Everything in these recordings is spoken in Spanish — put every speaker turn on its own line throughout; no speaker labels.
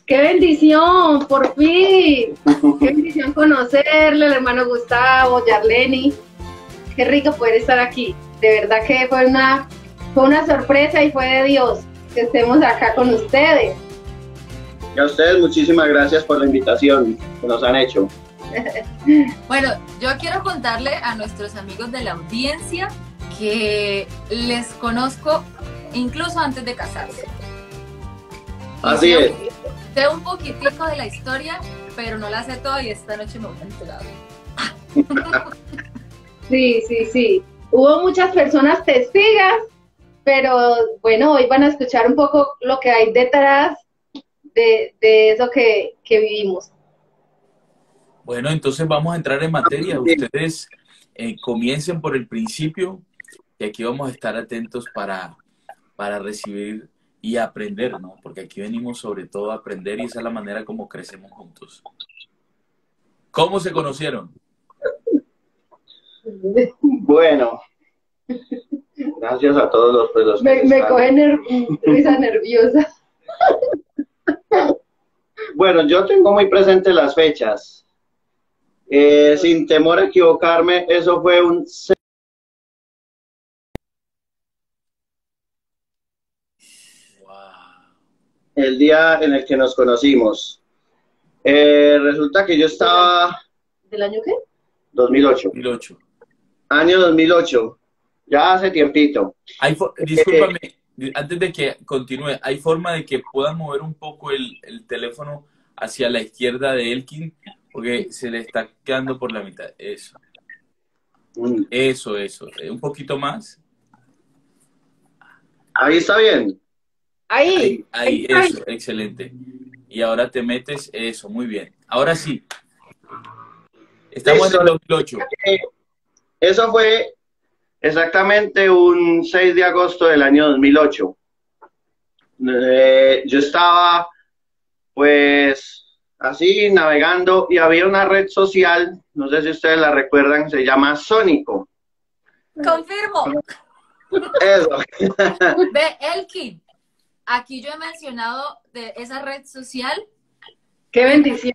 ¡Qué bendición! Por fin. ¡Qué bendición conocerle, el hermano Gustavo, Yarleni! ¡Qué rico poder estar aquí! De verdad que fue una sorpresa y fue de Dios que estemos acá con ustedes.
Y a ustedes muchísimas gracias por la invitación que nos han hecho.
Bueno, yo quiero contarle a nuestros amigos de la audiencia que les conozco incluso antes de casarse.
Así es.
Sé un poquitico de la historia, pero no la sé toda y esta noche me voy a enterar.
Sí. Hubo muchas personas testigas, pero bueno, hoy van a escuchar un poco lo que hay detrás de eso que vivimos.
Bueno, entonces vamos a entrar en materia. Ustedes comiencen por el principio y aquí vamos a estar atentos para recibir y aprender, ¿no? Porque aquí venimos sobre todo a aprender y esa es la manera como crecemos juntos. ¿Cómo se conocieron?
Bueno, gracias a todos los
Me coge risa nerviosa.
Bueno, yo tengo muy presente las fechas. Sin temor a equivocarme, eso fue el día en el que nos conocimos. Resulta que yo estaba...
¿Del año qué?
2008.
2008.
Año 2008. Ya hace tiempito.
Discúlpame, antes de que continúe, ¿hay forma de que puedan mover un poco el teléfono hacia la izquierda de Elkin? Porque se le está quedando por la mitad. Eso. Eso. Un poquito más.
Ahí está bien.
Ahí, eso, excelente. Y ahora te metes, eso, muy bien. Ahora sí. Estamos en el 2008.
Eso fue exactamente un 6 de agosto del año 2008. Yo estaba, pues, así navegando y había una red social, no sé si ustedes la recuerdan, se llama Sónico.
Confirmo.
Eso.
Ve, Elkin, aquí yo he mencionado de esa red social.
¡Qué bendición!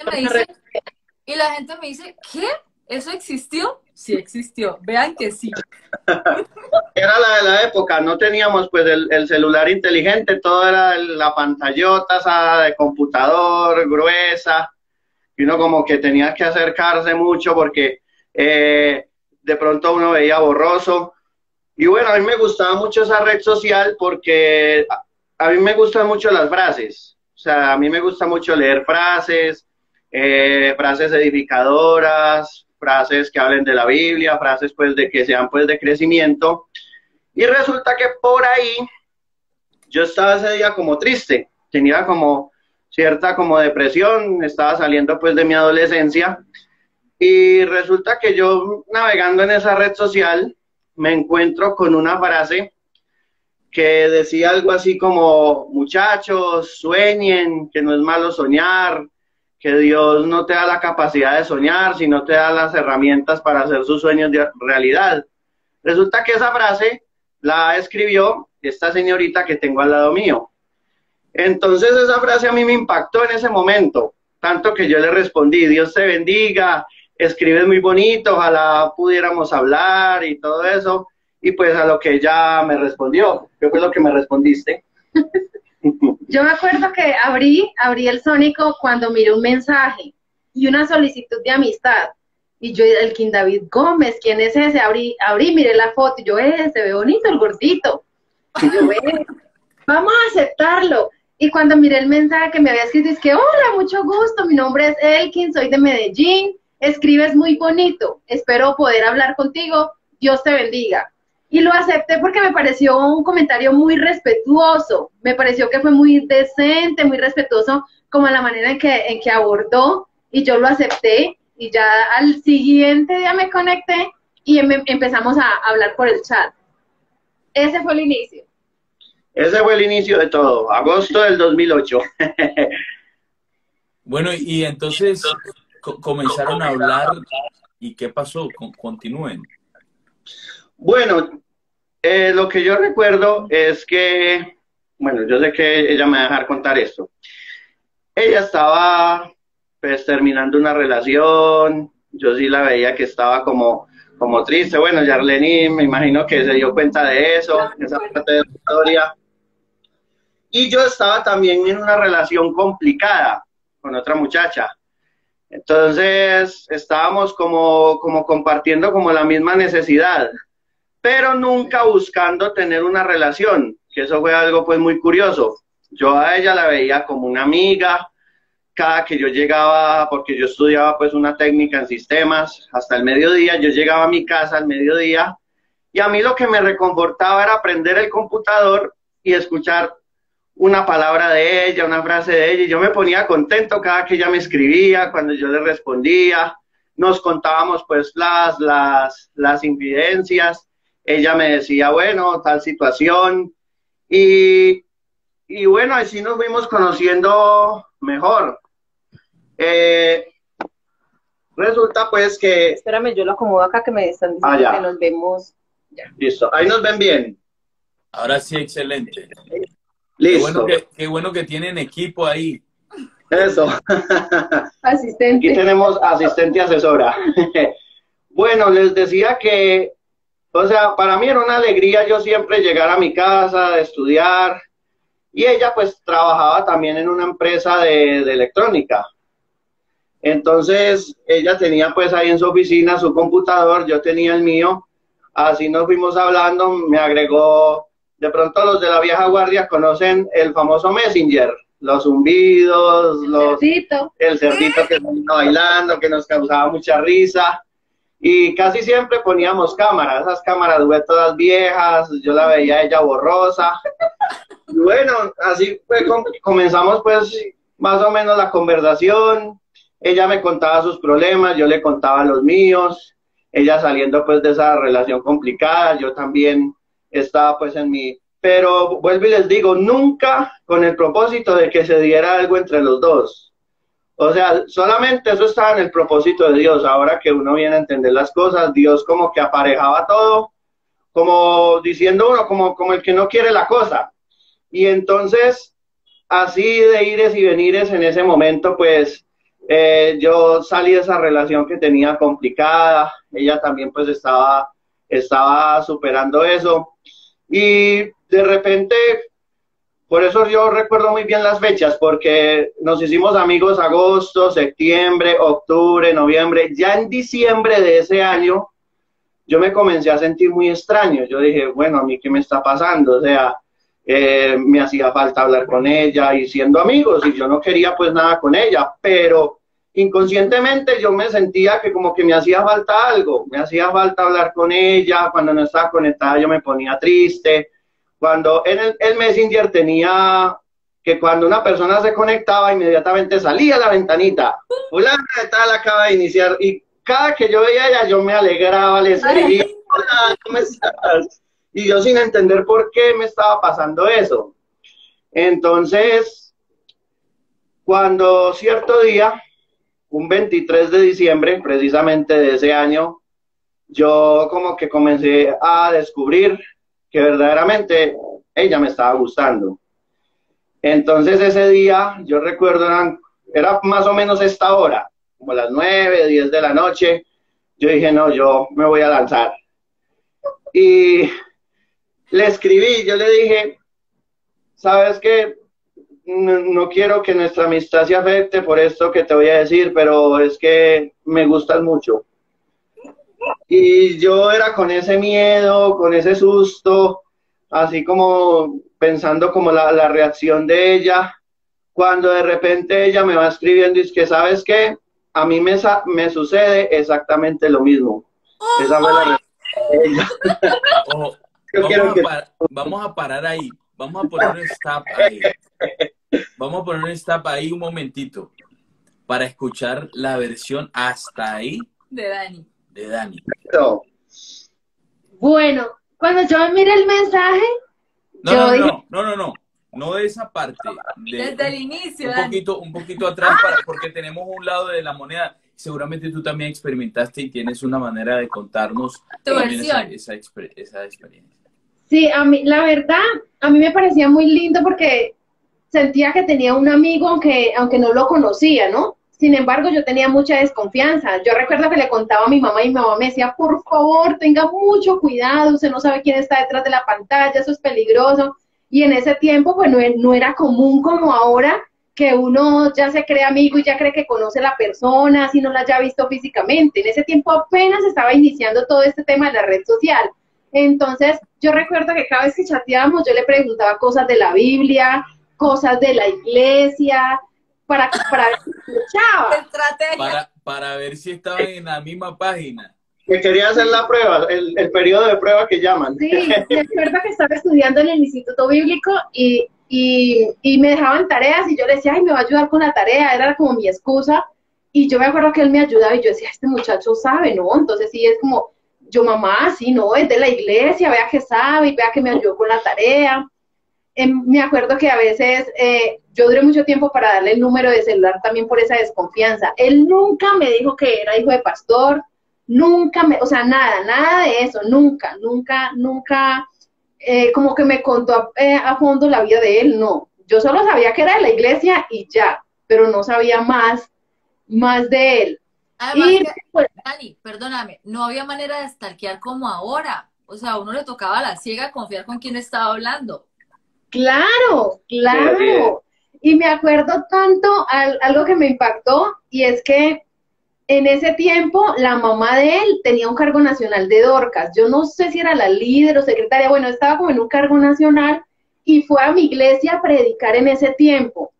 Y la gente me dice, ¿qué? ¿Eso existió? Sí existió. Vean que sí.
Era la de la época, no teníamos pues el celular inteligente, todo era la pantallota esa de computador gruesa, y uno como que tenía que acercarse mucho porque de pronto uno veía borroso. Y bueno, a mí me gustaba mucho esa red social porque a mí me gustan mucho las frases. O sea, a mí me gusta mucho leer frases, frases edificadoras, frases que hablen de la Biblia, frases pues de que sean pues de crecimiento. Y resulta que por ahí yo estaba ese día como triste, tenía como cierta como depresión, estaba saliendo pues de mi adolescencia y resulta que yo navegando en esa red social me encuentro con una frase que decía algo así como: muchachos, sueñen, que no es malo soñar, que Dios no te da la capacidad de soñar, sino te da las herramientas para hacer sus sueños de realidad. Resulta que esa frase la escribió esta señorita que tengo al lado mío. Entonces esa frase a mí me impactó en ese momento, tanto que yo le respondí: Dios te bendiga, escribes muy bonito, ojalá pudiéramos hablar y todo eso. Y pues a lo que ella me respondió. ¿Qué fue lo que me respondiste?
Yo me acuerdo que abrí el Sónico cuando miré un mensaje y una solicitud de amistad. Y yo, Elkin David Gómez, ¿quién es ese? Abrí, miré la foto y yo, se ve bonito el gordito. Y yo, vamos a aceptarlo. Y cuando miré el mensaje que me había escrito, es que, hola, mucho gusto, mi nombre es Elkin, soy de Medellín, escribes muy bonito, espero poder hablar contigo, Dios te bendiga. Y lo acepté porque me pareció un comentario muy respetuoso, me pareció que fue muy decente, muy respetuoso, como la manera en que abordó, y yo lo acepté, y ya al siguiente día me conecté, y empezamos a hablar por el chat. Ese fue el inicio.
Ese fue el inicio de todo, agosto del 2008.
Bueno, y entonces comenzaron a hablar, ¿y qué pasó? Continúen.
Bueno, lo que yo recuerdo es que, bueno, yo sé que ella me va a dejar contar esto. ella estaba pues terminando una relación, yo sí la veía que estaba como triste. Bueno, Yarleni me imagino que se dio cuenta de eso, esa parte de la historia. Y yo estaba también en una relación complicada con otra muchacha. Entonces estábamos como compartiendo como la misma necesidad, pero nunca buscando tener una relación, que eso fue algo pues muy curioso. Yo a ella la veía como una amiga. Cada que yo llegaba, porque yo estudiaba pues una técnica en sistemas, hasta el mediodía, yo llegaba a mi casa al mediodía, y a mí lo que me reconfortaba era prender el computador y escuchar una palabra de ella, una frase de ella, y yo me ponía contento cada que ella me escribía, cuando yo le respondía, nos contábamos pues las infidencias, ella me decía, bueno, tal situación, y bueno, así nos fuimos conociendo mejor. Resulta pues que...
Espérame, yo lo acomodo acá que me están diciendo que nos vemos. Ya.
Listo, ahí nos ven bien.
Ahora sí, excelente.
Listo.
Qué bueno que tienen equipo ahí.
Eso.
Asistente.
Aquí tenemos asistente y asesora. Bueno, les decía que, o sea, para mí era una alegría yo siempre llegar a mi casa, de estudiar, y ella pues trabajaba también en una empresa de electrónica. Entonces ella tenía pues ahí en su oficina su computador, yo tenía el mío, así nos fuimos hablando, me agregó, de pronto los de la vieja guardia conocen el famoso Messenger, los zumbidos, el cerdito que venía bailando, que nos causaba mucha risa, y casi siempre poníamos cámaras, esas cámaras web todas viejas, yo la veía a ella borrosa, y bueno, así fue, comenzamos pues más o menos la conversación. Ella me contaba sus problemas, yo le contaba los míos, ella saliendo pues de esa relación complicada, yo también estaba pues en mi... Pero vuelvo y les digo, nunca con el propósito de que se diera algo entre los dos. O sea, solamente eso estaba en el propósito de Dios. Ahora que uno viene a entender las cosas, Dios como que aparejaba todo, como diciendo uno, como el que no quiere la cosa. Y entonces, así de ires y venires en ese momento, pues... yo salí de esa relación que tenía complicada, ella también pues estaba superando eso, y de repente, por eso yo recuerdo muy bien las fechas, porque nos hicimos amigos agosto, septiembre, octubre, noviembre. Ya en diciembre de ese año yo me comencé a sentir muy extraño. Yo dije, bueno, ¿a mí qué me está pasando? O sea, me hacía falta hablar con ella y siendo amigos, y yo no quería pues nada con ella, pero inconscientemente yo me sentía que como que me hacía falta algo, me hacía falta hablar con ella. Cuando no estaba conectada yo me ponía triste. Cuando en el Messenger tenía que cuando una persona se conectaba inmediatamente salía a la ventanita, fulana de tal acaba de iniciar, y cada que yo veía a ella yo me alegraba, le escribía, hola, ¿cómo estás? Y yo sin entender por qué me estaba pasando eso. Entonces, cuando cierto día, un 23 de diciembre, precisamente de ese año, yo como que comencé a descubrir que verdaderamente ella me estaba gustando. Entonces ese día, yo recuerdo, era más o menos esta hora, como las 9, 10 de la noche, yo dije, no, yo me voy a lanzar. Y le escribí, yo le dije, ¿sabes qué? No quiero que nuestra amistad se afecte por esto que te voy a decir, pero es que me gustas mucho. Y yo era con ese miedo, con ese susto, así como pensando como la reacción de ella, cuando de repente ella me va escribiendo y es que, ¿sabes qué? A mí me sucede exactamente lo mismo. Esa fue la reacción.
Vamos a parar ahí. Vamos a poner un stop ahí. Vamos a poner un stop ahí un momentito para escuchar la versión hasta ahí
de Dani.
De Dani.
No.
Bueno, cuando yo miré el mensaje,
no de esa parte.
Desde el inicio,
un poquito atrás, porque tenemos un lado de la moneda. Seguramente tú también experimentaste y tienes una manera de contarnos
tu versión.
Esa experiencia.
Sí, a mí, la verdad, a mí me parecía muy lindo porque sentía que tenía un amigo aunque no lo conocía, ¿no? Sin embargo, yo tenía mucha desconfianza. Yo recuerdo que le contaba a mi mamá y mi mamá me decía, por favor, tenga mucho cuidado, usted no sabe quién está detrás de la pantalla, eso es peligroso. Y en ese tiempo, pues no era común como ahora, que uno ya se cree amigo y ya cree que conoce a la persona, si no la haya visto físicamente. En ese tiempo apenas estaba iniciando todo este tema de la red social. Entonces, yo recuerdo que cada vez que chateábamos, yo le preguntaba cosas de la Biblia, cosas de la iglesia, para ver si escuchaba.
Estrategia.
Para ver si estaban en la misma página.
Que quería hacer la prueba, el periodo de prueba que llaman.
Sí, me acuerdo que estaba estudiando en el Instituto Bíblico y me dejaban tareas y yo le decía, ay, me va a ayudar con la tarea, era como mi excusa. Y yo me acuerdo que él me ayudaba y yo decía, este muchacho sabe, ¿no? Entonces sí, es como, yo mamá, sí, no, es de la iglesia, vea que sabe y vea que me ayudó con la tarea. Me acuerdo que a veces yo duré mucho tiempo para darle el número de celular también por esa desconfianza. Él nunca me dijo que era hijo de pastor, nunca o sea, nada de eso, nunca, como que me contó a fondo la vida de él, no. Yo solo sabía que era de la iglesia y ya, pero no sabía más de él.
Además,
Y, pues,
Dani, perdóname, no había manera de stalkear como ahora. O sea, a uno le tocaba a la ciega confiar con quién estaba hablando.
Claro.
Sí.
Y me acuerdo tanto algo que me impactó, y es que en ese tiempo la mamá de él tenía un cargo nacional de Dorcas. Yo no sé si era la líder o secretaria, bueno, estaba como en un cargo nacional y fue a mi iglesia a predicar en ese tiempo.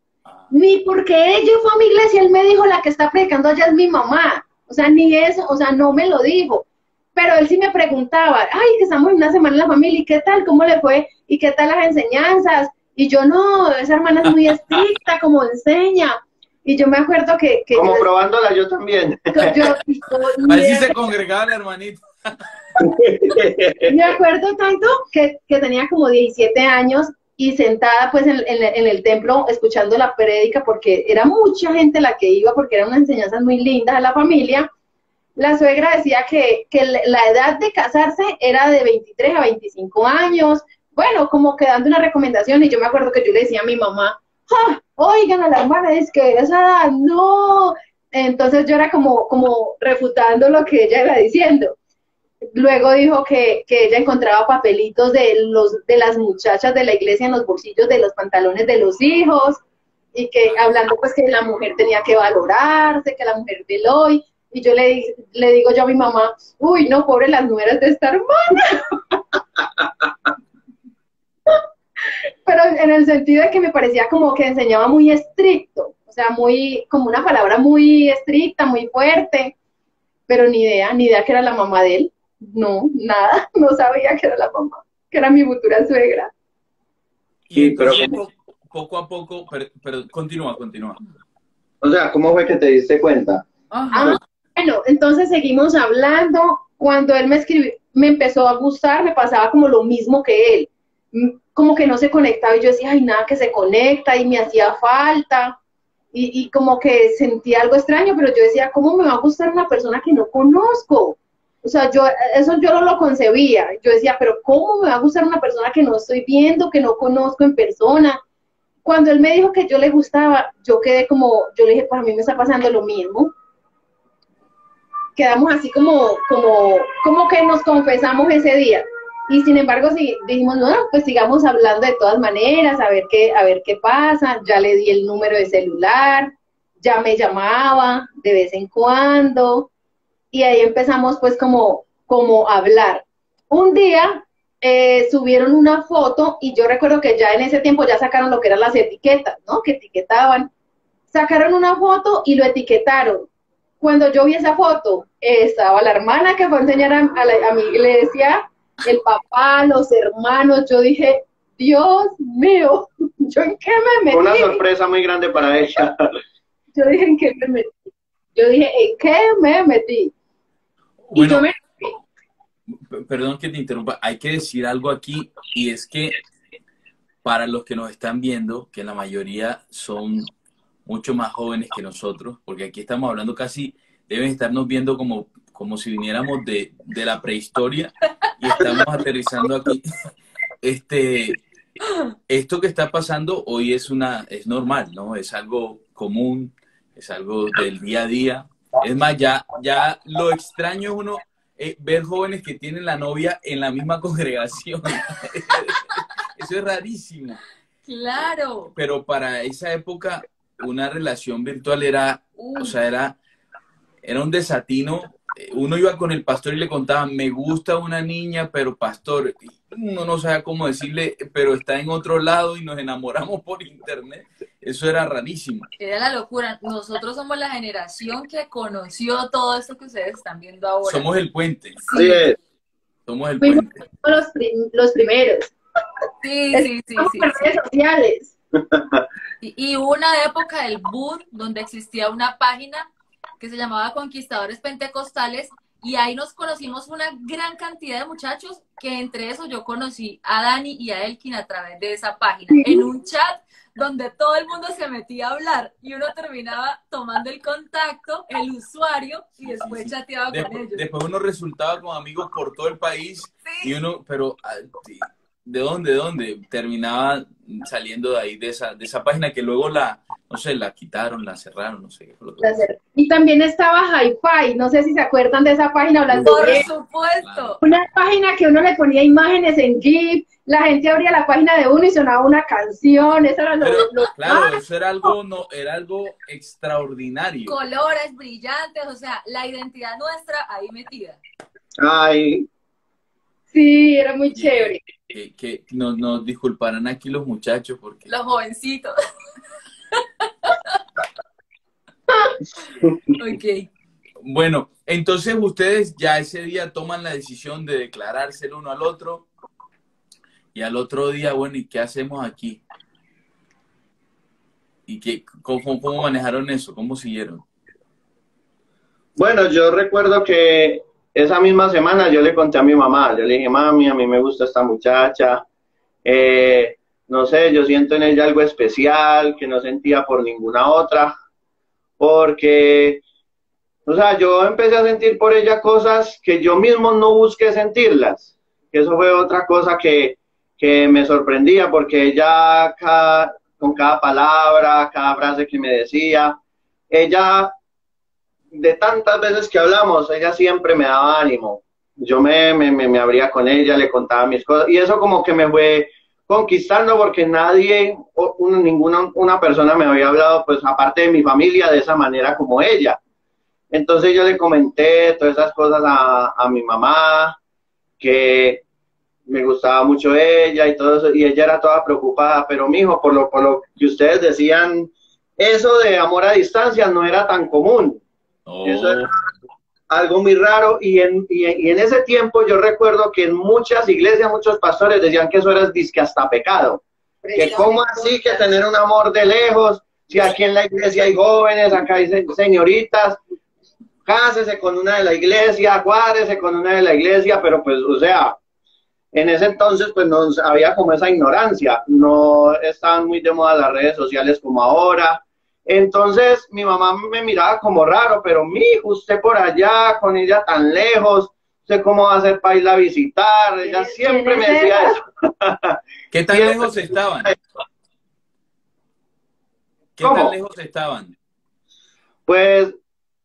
Ni porque ella fue a mi iglesia, él me dijo, la que está predicando allá es mi mamá. O sea, ni eso, o sea, no me lo dijo. Pero él sí me preguntaba, ay, que estamos en una semana en la familia, ¿y qué tal? ¿Cómo le fue? ¿Y qué tal las enseñanzas? Y yo, no, esa hermana es muy estricta, como enseña. Y yo me acuerdo que
como probándola yo también.
A ver si se congregaba la hermanita.
Me acuerdo tanto que tenía como 17 años y sentada pues en el templo escuchando la prédica, porque era mucha gente la que iba, porque eran unas enseñanzas muy lindas a la familia. La suegra decía que la edad de casarse era de 23 a 25 años, bueno, como que dando una recomendación, y yo me acuerdo que yo le decía a mi mamá, ¡ah! Oigan, a la hermana, es que esa edad, no. Entonces yo era como refutando lo que ella iba diciendo. Luego dijo que ella encontraba papelitos de las muchachas de la iglesia en los bolsillos de los pantalones de los hijos, y que hablando pues que la mujer tenía que valorarse, que la mujer del hoy. Y yo le digo yo a mi mamá, uy, no, pobre las nueras de esta hermana. Pero en el sentido de que me parecía como que enseñaba muy estricto, o sea, como una palabra muy estricta, muy fuerte, pero ni idea que era la mamá de él. No, nada, no sabía que era la mamá, que era mi futura suegra.
Y
entonces,
poco a poco, pero continúa.
O sea, ¿cómo fue que te diste cuenta?
Bueno, entonces seguimos hablando. Cuando él me escribió, me empezó a gustar, me pasaba como lo mismo que él. Como que no se conectaba y yo decía, ay, nada que se conecta, y me hacía falta. Y como que sentía algo extraño, pero yo decía, ¿cómo me va a gustar una persona que no conozco? O sea, eso yo no lo concebía. Yo decía, pero ¿cómo me va a gustar una persona que no estoy viendo, que no conozco en persona? Cuando él me dijo que yo le gustaba, yo quedé yo le dije, para mí me está pasando lo mismo. Quedamos así como que nos confesamos ese día. Y sin embargo, sí, dijimos, no, pues sigamos hablando de todas maneras, a ver qué pasa. Ya le di el número de celular, ya me llamaba de vez en cuando, y ahí empezamos pues como a hablar. Un día subieron una foto, y yo recuerdo que ya en ese tiempo ya sacaron lo que eran las etiquetas, ¿no? Que etiquetaban. Sacaron una foto y lo etiquetaron. Cuando yo vi esa foto, estaba la hermana que fue a enseñar a mi iglesia, el papá, los hermanos. Yo dije, Dios mío, ¿yo en qué me metí?
Una sorpresa muy grande para ella.
Yo dije, ¿en qué me metí? ¿En qué me metí?
Bueno, perdón que te interrumpa, hay que decir algo aquí, y es que para los que nos están viendo, que la mayoría son mucho más jóvenes que nosotros, porque aquí estamos hablando casi, deben estarnos viendo como si viniéramos de la prehistoria, y estamos aterrizando aquí. esto que está pasando hoy es normal, ¿no? Es algo común, es algo del día a día. Es más, ya lo extraño es uno ver jóvenes que tienen la novia en la misma congregación. Eso es rarísimo.
Claro.
Pero para esa época, una relación virtual era, o sea, era un desatino. Uno iba con el pastor y le contaba, me gusta una niña, pero pastor, uno no sabe cómo decirle, pero está en otro lado y nos enamoramos por internet. Eso era rarísimo.
Era la locura. Nosotros somos la generación que conoció todo esto que ustedes están viendo ahora.
Somos el puente.
Sí.
Somos el
Fuimos
puente.
los primeros.
Sí.
Estamos en redes sociales.
Y hubo una época del boom donde existía una página que se llamaba Conquistadores Pentecostales, y ahí nos conocimos una gran cantidad de muchachos, que entre esos yo conocí a Dani y a Elkin a través de esa página, en un chat donde todo el mundo se metía a hablar y uno terminaba tomando el contacto, el usuario, y después chateaba con ellos.
Después uno resultaba con amigos por todo el país, y uno, pero ¿de dónde? Terminaba saliendo de ahí, de esa página que luego no sé, la quitaron, la cerraron, no sé qué fue lo que pasó.
Y también estaba Hi-Fi, no sé si se acuerdan de esa página hablando
Por
de
supuesto.
una página que uno le ponía imágenes en GIF, la gente abría la página de uno y sonaba una canción, eso era
Claro, eso era algo extraordinario.
Colores brillantes, o sea, la identidad nuestra ahí metida.
Ay.
Sí, era muy chévere.
Que nos disculparán aquí los muchachos porque...
Los jovencitos. Ok.
Bueno, entonces ustedes ya ese día toman la decisión de declararse el uno al otro, y al otro día, bueno, ¿y qué hacemos aquí? ¿Y cómo manejaron eso? ¿Cómo siguieron?
Bueno, yo recuerdo que esa misma semana yo le conté a mi mamá, yo le dije, mami, a mí me gusta esta muchacha, no sé, yo siento en ella algo especial que no sentía por ninguna otra, porque, o sea, yo empecé a sentir por ella cosas que yo mismo no busqué sentirlas, que eso fue otra cosa que me sorprendía, porque ella con cada palabra, cada frase que me decía, ella, de tantas veces que hablamos, ella siempre me daba ánimo. Yo me abría con ella, le contaba mis cosas, y eso como que me fue conquistando, porque ninguna persona me había hablado, pues aparte de mi familia, de esa manera como ella. Entonces yo le comenté todas esas cosas a mi mamá, que me gustaba mucho ella y todo eso, y ella era toda preocupada, pero mijo, por lo que ustedes decían, eso de amor a distancia no era tan común. Eso era algo muy raro, y en ese tiempo yo recuerdo que en muchas iglesias, muchos pastores decían que eso era disque hasta pecado. Que cómo así que tener un amor de lejos, si aquí en la iglesia hay jóvenes, acá hay señoritas, cásese con una de la iglesia, cuádrese con una de la iglesia, pero pues, o sea, en ese entonces pues no había como esa ignorancia, no estaban muy de moda las redes sociales como ahora. Entonces mi mamá me miraba como raro, pero mijo, usted por allá, con ella tan lejos, ¿usted cómo va a hacer para irla a visitar? Ella siempre me decía eso.
¿Qué tan lejos estaban? ¿Qué tan lejos estaban?
Pues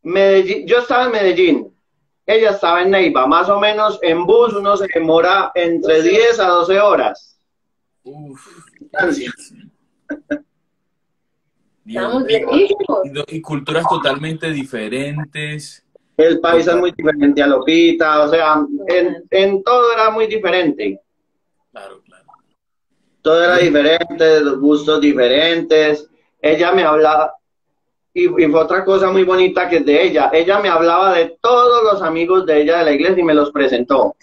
Medellín, yo estaba en Medellín, ella estaba en Neiva, más o menos en bus uno se demora entre 10 a 12 horas.
Y culturas totalmente diferentes.
El país es muy diferente a Lopita, o sea, en todo era muy diferente.
Claro.
Todo era diferente, los gustos diferentes. Ella me hablaba, y fue otra cosa muy bonita que es de ella. Ella me hablaba de todos los amigos de ella de la iglesia y me los presentó.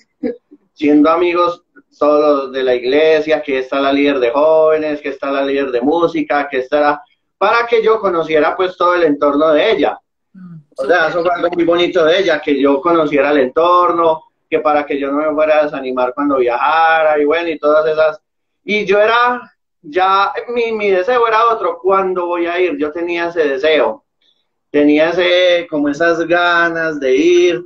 Siendo amigos todos de la iglesia, que está la líder de jóvenes, que está la líder de música, que está para que yo conociera pues todo el entorno de ella. O sea, eso fue algo muy bonito de ella, que yo conociera el entorno, que para que yo no me fuera a desanimar cuando viajara, y bueno, y todas esas. Y yo era, ya, mi deseo era otro, ¿cuándo voy a ir? Yo tenía ese deseo, tenía como esas ganas de ir,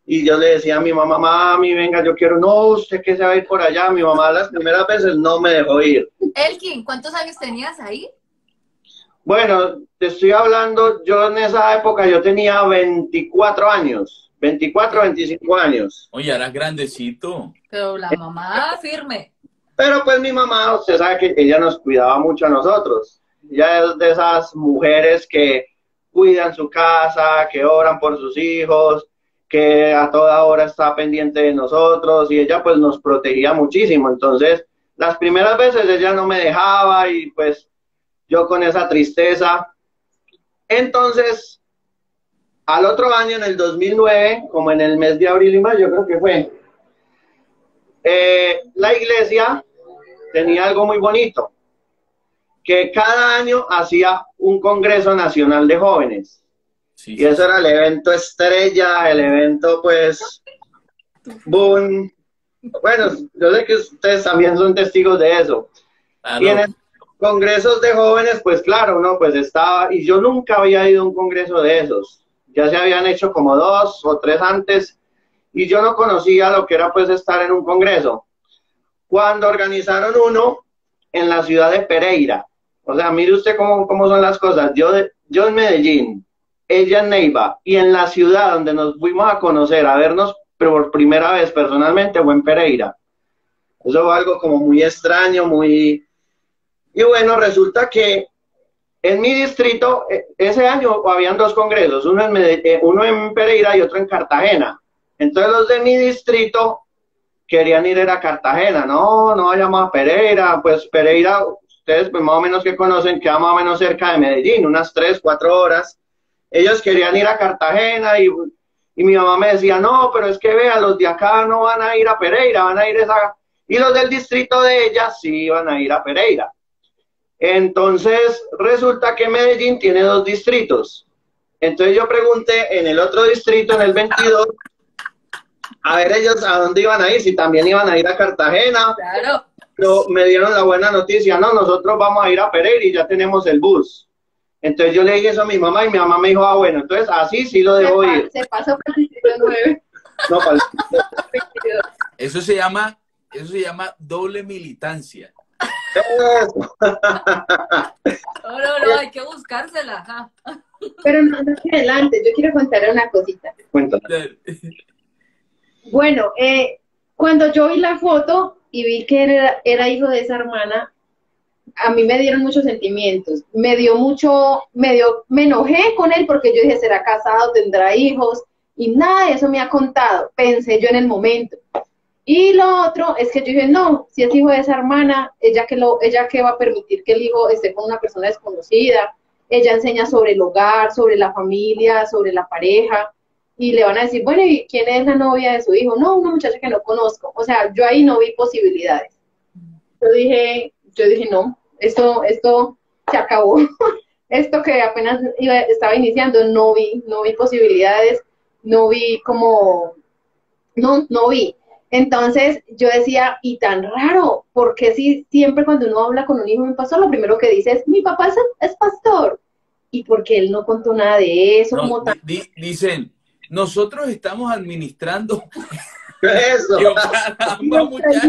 y yo le decía a mi mamá, mami, venga, yo quiero, no, usted que se va a ir por allá. Mi mamá las primeras veces no me dejó ir.
Elkin, ¿cuántos años tenías ahí?
Bueno, te estoy hablando, yo en esa época yo tenía 24 años, 24, 25 años.
Oye, eras grandecito.
Pero la mamá firme.
Pero pues mi mamá, usted sabe que ella nos cuidaba mucho a nosotros. Ella es de esas mujeres que cuidan su casa, que oran por sus hijos, que a toda hora está pendiente de nosotros, y ella pues nos protegía muchísimo. Entonces, las primeras veces ella no me dejaba y pues yo con esa tristeza. Entonces, al otro año, en el 2009, como en el mes de abril y mayo, creo que fue, la iglesia tenía algo muy bonito, que cada año hacía un Congreso Nacional de Jóvenes.
Sí,
Y eso era el evento estrella, el evento pues, boom. Bueno, yo sé que ustedes también son testigos de eso.
claro.
Y en el congresos de jóvenes, pues claro, ¿no? Pues estaba, y yo nunca había ido a un congreso de esos. Ya se habían hecho como 2 o 3 antes, y yo no conocía lo que era pues estar en un congreso. Cuando organizaron uno en la ciudad de Pereira, o sea, mire usted cómo son las cosas. Yo en Medellín, ella en Neiva, y en la ciudad donde nos fuimos a conocer, a vernos por primera vez personalmente, fue en Pereira. Eso fue algo como muy extraño, muy... Y bueno, resulta que en mi distrito, ese año habían 2 congresos, uno en Pereira y otro en Cartagena. Entonces los de mi distrito querían ir a Cartagena. No vayamos a Pereira. Pues Pereira, ustedes pues más o menos que conocen, queda más o menos cerca de Medellín, unas 3, 4 horas. Ellos querían ir a Cartagena y mi mamá me decía, no, pero es que vea, los de acá no van a ir a Pereira, van a ir y los del distrito de ella sí van a ir a Pereira. Entonces, resulta que Medellín tiene 2 distritos. Entonces yo pregunté en el otro distrito, en el 22, a ver ellos a dónde iban a ir, si también iban a ir a Cartagena.
Claro.
Pero me dieron la buena noticia, no, nosotros vamos a ir a Pereira y ya tenemos el bus. Entonces yo le dije eso a mi mamá y mi mamá me dijo, bueno, entonces así sí lo debo ir.
Se pasó para el distrito 9.
No, para
Eso se llama doble militancia.
No, hay que buscársela. Ajá.
Pero no, adelante, yo quiero contar una cosita.
Cuéntame.
Bueno, cuando yo vi la foto y vi que era hijo de esa hermana, a mí me dieron muchos sentimientos. Me enojé con él porque yo dije, será casado, tendrá hijos, y nada de eso me ha contado, pensé yo en el momento. Y lo otro es que yo dije, no, si es hijo de esa hermana, ella que va a permitir que el hijo esté con una persona desconocida. Ella enseña sobre el hogar, sobre la familia, sobre la pareja, y le van a decir, bueno, ¿y quién es la novia de su hijo? No, una muchacha que no conozco. O sea, yo ahí no vi posibilidades. Yo dije, no, esto se acabó. Esto que apenas estaba iniciando, no vi posibilidades, no vi no vi. Entonces yo decía, y tan raro, porque si siempre cuando uno habla con un hijo de un pastor, lo primero que dice es, mi papá es pastor, y porque él no contó nada de eso.
No, dicen, nosotros estamos administrando
eso.
Yo, caramba, muchacho.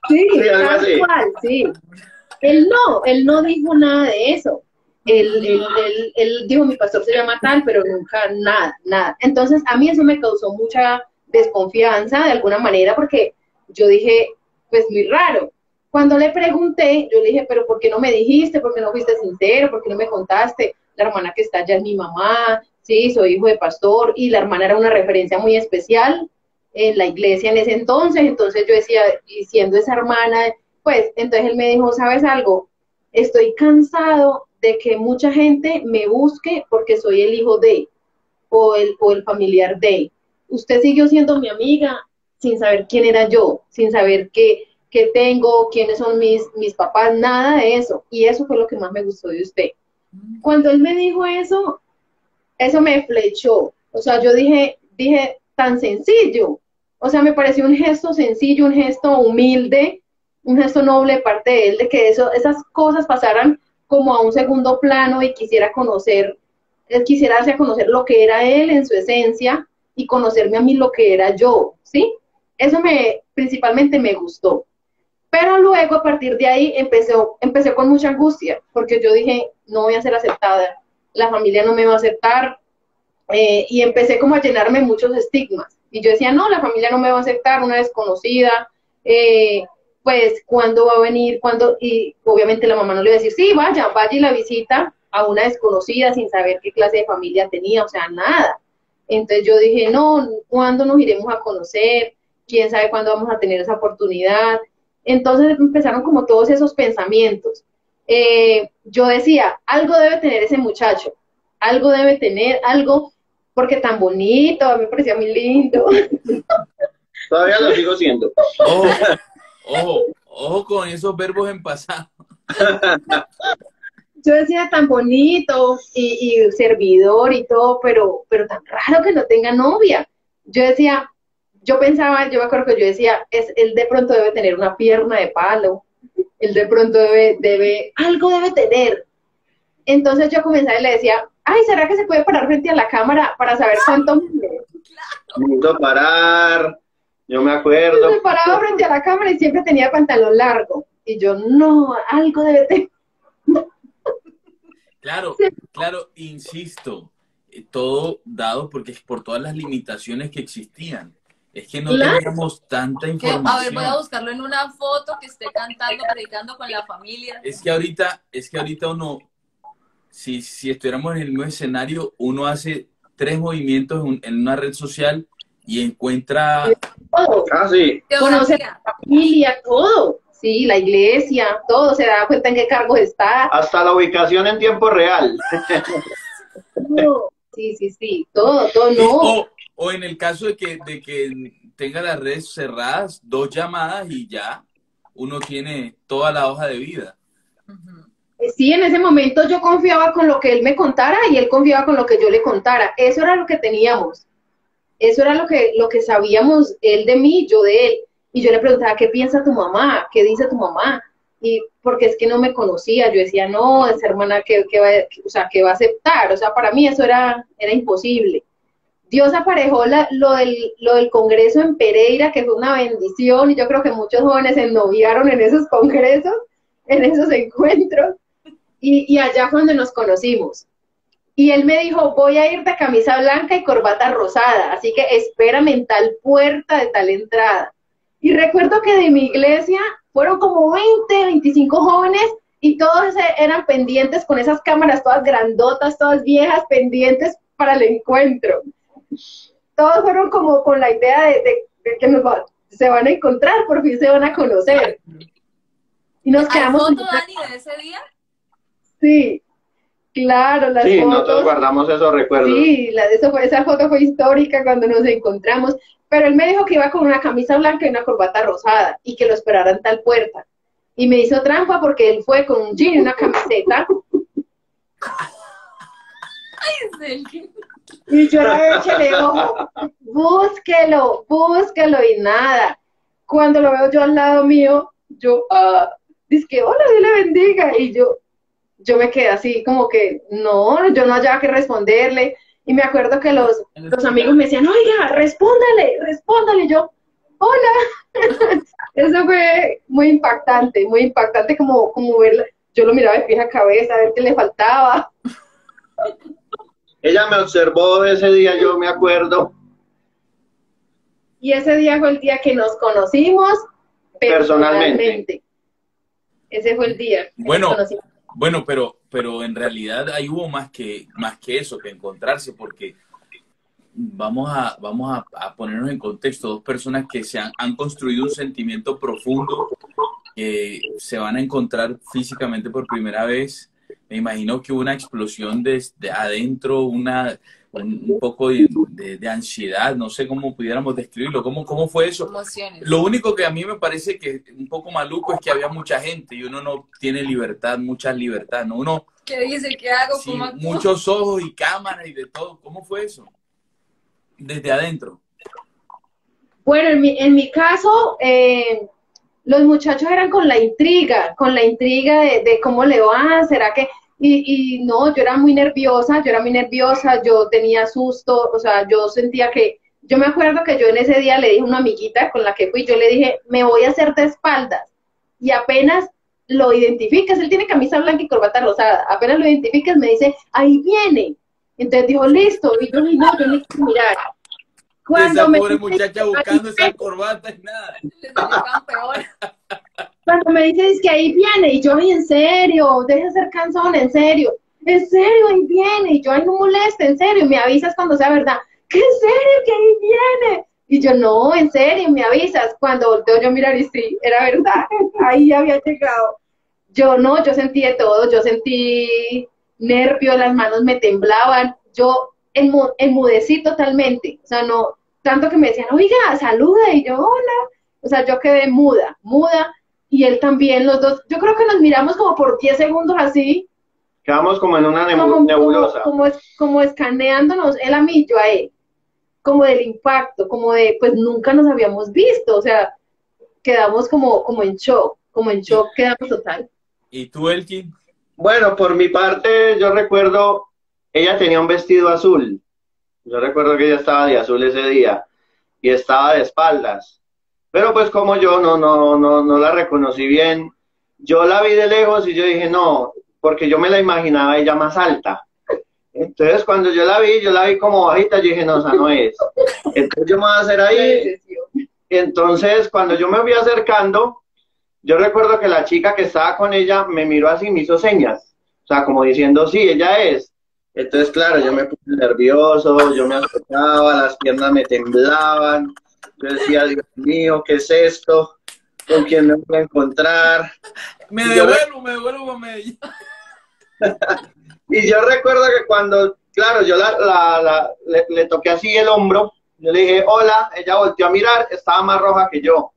Sí, tal cual, sí. Él no dijo nada de eso. Él dijo, mi pastor se llama tal, pero nunca nada. Entonces, a mí eso me causó mucha desconfianza de alguna manera, porque yo dije, pues muy raro. Cuando le pregunté, yo le dije, pero ¿por qué no me dijiste? ¿Por qué no fuiste sincero? ¿Por qué no me contaste? La hermana que está allá es mi mamá, sí, soy hijo de pastor, y la hermana era una referencia muy especial en la iglesia en ese entonces yo decía, y siendo esa hermana, pues, entonces él me dijo, ¿sabes algo? Estoy cansado de que mucha gente me busque porque soy el hijo de, o el familiar de. Usted siguió siendo mi amiga sin saber quién era yo, sin saber qué tengo, quiénes son mis papás, nada de eso. Y eso fue lo que más me gustó de usted. Cuando él me dijo eso me flechó. O sea, yo dije, tan sencillo. O sea, me pareció un gesto sencillo, un gesto humilde, un gesto noble de parte de él, de que esas cosas pasaran como a un segundo plano y quisiera conocer él quisiera darse a conocer lo que era él en su esencia y conocerme a mí lo que era yo, ¿sí? Eso principalmente me gustó. Pero luego, a partir de ahí, empecé con mucha angustia, porque yo dije, no voy a ser aceptada, la familia no me va a aceptar, y empecé como a llenarme muchos estigmas. Y yo decía, no, la familia no me va a aceptar, una desconocida, pues, ¿cuándo va a venir? ¿Cuándo? Y obviamente la mamá no le iba a decir, sí, vaya y la visita a una desconocida sin saber qué clase de familia tenía, o sea, nada. Entonces yo dije, no, ¿cuándo nos iremos a conocer? ¿Quién sabe cuándo vamos a tener esa oportunidad? Entonces empezaron como todos esos pensamientos. Yo decía, algo debe tener ese muchacho, algo debe tener, algo, porque tan bonito, a mí me parecía muy lindo.
Todavía lo sigo siendo.
Ojo con esos verbos en pasado.
Yo decía tan bonito y servidor y todo, pero tan raro que no tenga novia. Yo decía, yo me acuerdo que yo decía, él de pronto debe tener una pierna de palo, él de pronto algo debe tener. Entonces yo comencé y le decía, ay, ¿será que se puede parar frente a la cámara para saber cuánto mide?
Me hizo parar, yo me acuerdo.
Se paraba frente a la cámara y siempre tenía pantalón largo. Y yo, no, algo debe tener.
Claro, claro, insisto, todo dado porque es por todas las limitaciones que existían. Es que no teníamos tanta información.
A ver, voy a buscarlo en una foto que esté cantando, predicando con la familia.
Es que ahorita uno, si estuviéramos en el mismo escenario, uno hace 3 movimientos en una red social y encuentra...
Todo.
Sí.
Conocer la familia, todo. Sí, la iglesia, todo, se da cuenta en qué cargos está.
Hasta la ubicación en tiempo real.
Sí, todo, no.
O en el caso de que tenga las redes cerradas, 2 llamadas y ya uno tiene toda la hoja de vida.
Sí, en ese momento yo confiaba con lo que él me contara y él confiaba con lo que yo le contara. Eso era lo que teníamos. Eso era lo que sabíamos, él de mí, yo de él. Y yo le preguntaba, ¿qué piensa tu mamá? ¿Qué dice tu mamá? Y porque es que no me conocía. Yo decía, no, esa hermana que va a aceptar. O sea, para mí eso era imposible. Dios aparejó lo del congreso en Pereira, que fue una bendición. Y yo creo que muchos jóvenes se ennoviaron en esos congresos, en esos encuentros. Y allá fue donde nos conocimos. Y él me dijo, voy a ir de camisa blanca y corbata rosada. Así que espérame en tal puerta de tal entrada. Y recuerdo que de mi iglesia fueron como 20, 25 jóvenes y todos eran pendientes con esas cámaras todas grandotas, todas viejas, pendientes para el encuentro. Todos fueron como con la idea de que se van a encontrar, por fin se van a conocer. Y nos quedamos...
¿Hay foto, Dani, de ese día?
Sí, claro, las fotos.
Sí, nosotros guardamos esos recuerdos.
Sí, esa foto fue histórica cuando nos encontramos. Pero él me dijo que iba con una camisa blanca y una corbata rosada y que lo esperara en tal puerta. Y me hizo trampa porque él fue con un jean y una camiseta.
Ay,
y yo le digo, búsquelo y nada. Cuando lo veo yo al lado mío, yo, dice que hola, Dios le bendiga. Y yo me quedé así como que, no, yo no hallaba que responderle. Y me acuerdo que los amigos me decían, oiga, respóndale. Yo, hola. Eso fue muy impactante como verla. Yo lo miraba de pie a cabeza, a ver qué le faltaba.
Ella me observó ese día, yo me acuerdo.
Y ese día fue el día que nos conocimos personalmente. Ese fue el día.
Bueno, pero en realidad ahí hubo más que eso, que encontrarse, porque vamos a ponernos en contexto, 2 personas que han construido un sentimiento profundo, que se van a encontrar físicamente por primera vez. Me imagino que hubo una explosión desde adentro, un poco de ansiedad, no sé cómo pudiéramos describirlo. ¿Cómo fue eso?
Emociones.
Lo único que a mí me parece que un poco maluco es que había mucha gente y uno no tiene mucha libertad, ¿no? Uno...
¿Qué dice? ¿Qué hago?
Sí,
¿Cómo actúo?
muchos ojos y cámaras y de todo. ¿Cómo fue eso? Desde adentro.
Bueno, en mi caso, los muchachos eran con la intriga de cómo le va, será que... Y no, yo era muy nerviosa, yo tenía susto, o sea, yo sentía que, yo me acuerdo que yo en ese día le dije a una amiguita con la que fui, yo le dije, me voy a hacer de espaldas, y apenas lo identificas, él tiene camisa blanca y corbata rosada, apenas lo identificas me dice, ahí viene, entonces dijo, listo, y yo dije, no, yo necesito mirar.
Cuando esa pobre muchacha buscando esa corbata y nada.
Cuando me dice, es que ahí viene, y yo, ay, en serio, deja de ser cansón, en serio, ahí viene, y yo, ay, no moleste, en serio, me avisas cuando sea verdad, ¿qué en serio, que ahí viene? Y yo, no, en serio, me avisas, cuando volteo yo a mirar y sí, era verdad, ahí había llegado. Yo no, yo sentí de todo, yo sentí nervios, las manos me temblaban, yo enmudecí totalmente, o sea, no, tanto que me decían, oiga, saluda, y yo, hola, o sea, yo quedé muda, y él también, los dos, yo creo que nos miramos como por 10 segundos así.
Quedamos como en una nebulosa.
Como escaneándonos, él a mí, yo a él, como del impacto, como de, pues nunca nos habíamos visto, o sea, quedamos como en shock quedamos total.
¿Y tú, Elkin?
Bueno, por mi parte, yo recuerdo, ella tenía un vestido azul, yo recuerdo que ella estaba de azul ese día, y estaba de espaldas. Pero pues como yo no la reconocí bien, yo la vi de lejos y yo dije no, porque yo me la imaginaba ella más alta. Entonces cuando yo la vi como bajita, yo dije no, esa no es. Entonces yo me voy a hacer ahí. Entonces cuando yo me fui acercando, yo recuerdo que la chica que estaba con ella me miró así, me hizo señas. O sea, como diciendo sí, ella es. Entonces claro, yo me puse nervioso, yo me acercaba, las piernas me temblaban. Yo decía, Dios mío, ¿qué es esto? ¿Con quién me voy a encontrar?
Me devuelvo a Medellín.
Y yo recuerdo que cuando, claro, yo le toqué así el hombro, yo le dije, hola, ella volteó a mirar, estaba más roja que yo.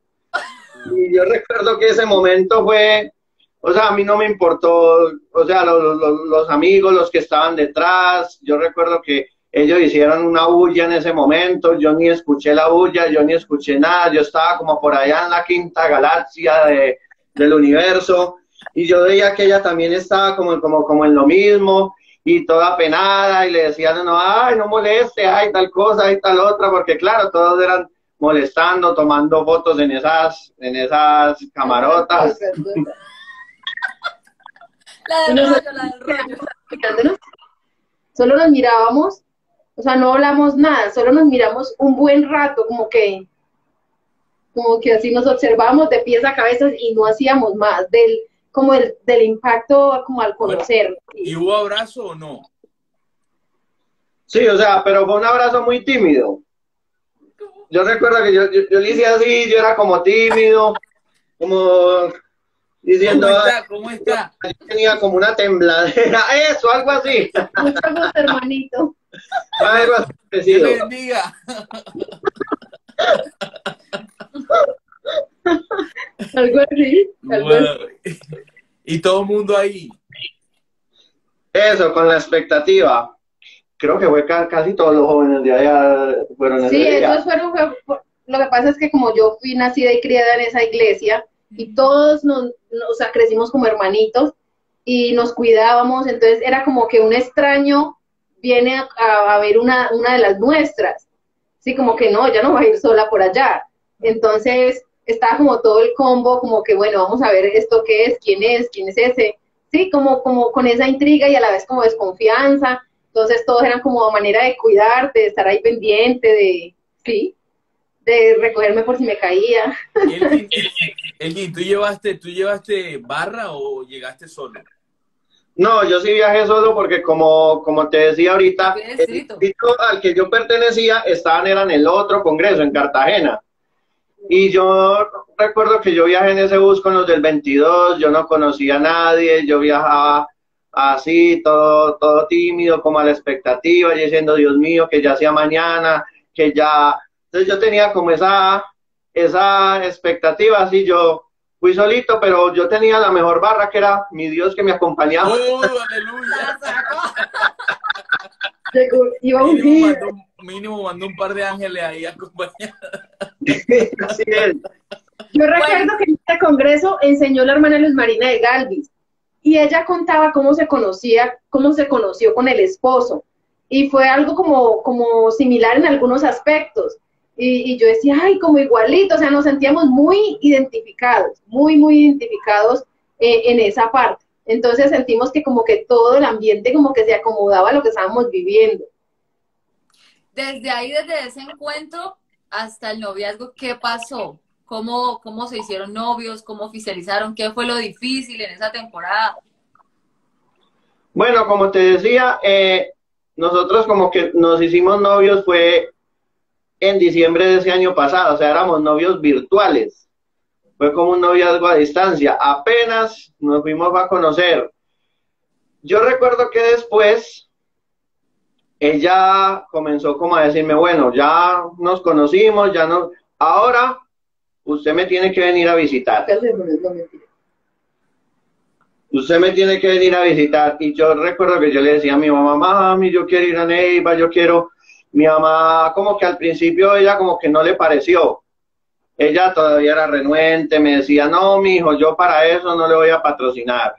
Y yo recuerdo que ese momento fue, o sea, a mí no me importó, o sea, los amigos, los que estaban detrás, yo recuerdo que ellos hicieron una bulla en ese momento, yo ni escuché la bulla, yo ni escuché nada, yo estaba como por allá en la quinta galaxia del universo, y yo veía que ella también estaba como en lo mismo, y toda penada, y le decían, no, ay, no moleste, ay, tal cosa, ay, tal otra, porque claro, todos eran molestando, tomando fotos en esas camarotas.
La del rollo.
Solo nos mirábamos, o sea, no hablamos nada, solo nos miramos un buen rato, como que así nos observamos de pies a cabeza y no hacíamos más del impacto como al conocer.
¿Y hubo abrazo o no?
Sí, o sea, pero fue un abrazo muy tímido. Yo recuerdo que yo le hice así, yo era como tímido, como diciendo...
¿Cómo está?
Yo tenía como una tembladera, eso, algo así.
Mucho gusto, hermanito.
Algo así.
Dios le bendiga.
Algo así.
Bueno, y todo el mundo ahí.
Eso, con la expectativa. Creo que fue casi todos los jóvenes de allá fueron ese día.
Ellos fueron, lo que pasa es que como yo fui nacida y criada en esa iglesia, y todos o sea, crecimos como hermanitos, y nos cuidábamos, entonces era como que un extraño viene a ver una de las nuestras, sí, como que no, ya no va a ir sola por allá, entonces estaba como todo el combo, como que bueno, vamos a ver esto qué es quién es ese, sí, como con esa intriga y a la vez como desconfianza. Entonces todos eran como manera de cuidarte, de estar ahí pendiente, de recogerme por si me caía.
Elkin, ¿tú llevaste barra o llegaste solo?
No, yo sí viajé solo porque como te decía ahorita, el distrito al que yo pertenecía era en el otro congreso, en Cartagena. Y yo recuerdo que yo viajé en ese bus con los del 22, yo no conocía a nadie, yo viajaba así, todo tímido, como a la expectativa, y diciendo, Dios mío, que ya sea mañana, que ya... Entonces yo tenía como esa expectativa, así yo fui solito, pero yo tenía la mejor barra, que era mi Dios que me acompañaba.
¡Oh, aleluya! Mínimo mandó un par de ángeles ahí a acompañar.
Yo recuerdo que en este congreso enseñó la hermana Luz Marina de Galvis. y ella contaba cómo se conoció con el esposo, y fue algo como similar en algunos aspectos, y yo decía, ay, como igualito, o sea, nos sentíamos muy identificados, muy identificados en esa parte. Entonces sentimos que como que todo el ambiente como que se acomodaba a lo que estábamos viviendo.
Desde ahí, desde ese encuentro hasta el noviazgo, ¿qué pasó? ¿Cómo se hicieron novios? ¿Cómo oficializaron? ¿Qué fue lo difícil en esa temporada?
Bueno, como te decía, nosotros como que nos hicimos novios fue en diciembre de ese año pasado, o sea, éramos novios virtuales. Fue como un noviazgo a distancia. Apenas nos fuimos a conocer. Yo recuerdo que después ella comenzó como a decirme, bueno, ya nos conocimos, ahora usted me tiene que venir a visitar. Usted me tiene que venir a visitar. Y yo recuerdo que yo le decía a mi mamá, mami, yo quiero ir a Neiva, mi mamá como que al principio ella como que no le pareció. Ella todavía era renuente, me decía, no, mijo, yo para eso no le voy a patrocinar.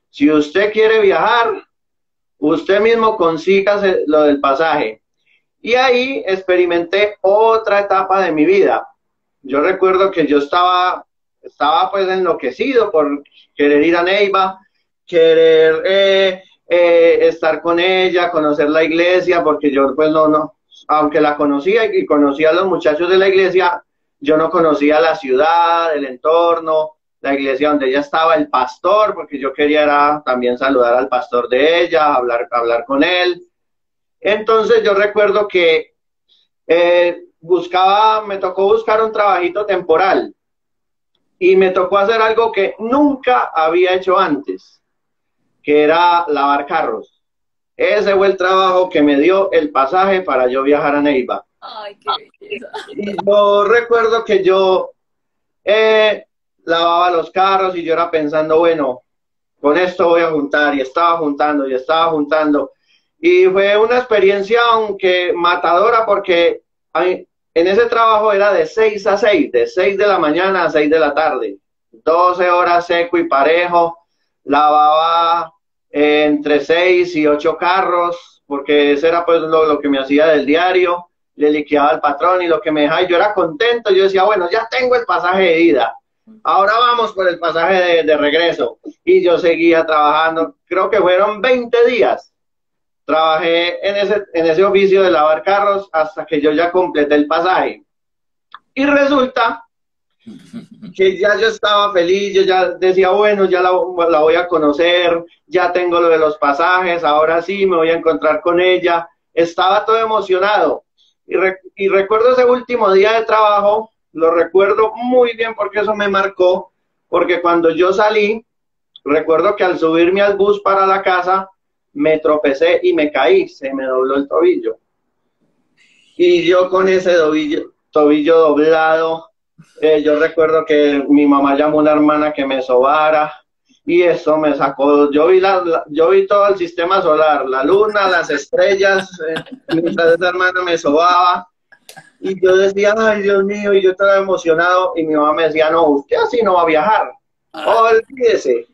Si usted quiere viajar, usted mismo consígase lo del pasaje. Y ahí experimenté otra etapa de mi vida. Yo recuerdo que yo estaba pues enloquecido por querer ir a Neiva, querer estar con ella, conocer la iglesia, porque yo pues no, aunque la conocía y conocía a los muchachos de la iglesia, yo no conocía la ciudad, el entorno, la iglesia donde ella estaba, el pastor, porque yo quería también saludar al pastor de ella, hablar con él. Entonces yo recuerdo que me tocó buscar un trabajito temporal y me tocó hacer algo que nunca había hecho antes, que era lavar carros. Ese fue el trabajo que me dio el pasaje para yo viajar a Neiva.
Ay, qué belleza.
Y yo recuerdo que yo lavaba los carros y yo era pensando, bueno, con esto voy a juntar, y estaba juntando. Y fue una experiencia, aunque matadora, porque en ese trabajo era de 6 a 6, de 6 de la mañana a 6 de la tarde, 12 horas seco y parejo, lavaba entre 6 y 8 carros, porque ese era pues lo que me hacía del diario, le liquidaba al patrón y lo que me dejaba, y yo era contento, yo decía, bueno, ya tengo el pasaje de ida, ahora vamos por el pasaje de regreso, y yo seguía trabajando, creo que fueron 20 días, trabajé en ese oficio de lavar carros hasta que yo ya completé el pasaje, y resulta que ya yo estaba feliz, yo ya decía, bueno, ya la voy a conocer, ya tengo lo de los pasajes, ahora sí me voy a encontrar con ella, estaba todo emocionado, y recuerdo ese último día de trabajo, lo recuerdo muy bien porque eso me marcó, porque cuando yo salí, recuerdo que al subirme al bus para la casa, me tropecé y me caí, se me dobló el tobillo, y yo con ese tobillo doblado, yo recuerdo que mi mamá llamó a una hermana que me sobara y eso me sacó, yo vi todo el sistema solar, la luna, las estrellas, mientras esa hermana me sobaba y yo decía, ay Dios mío, y yo estaba emocionado y mi mamá me decía, no, usted así no va a viajar, olvídese,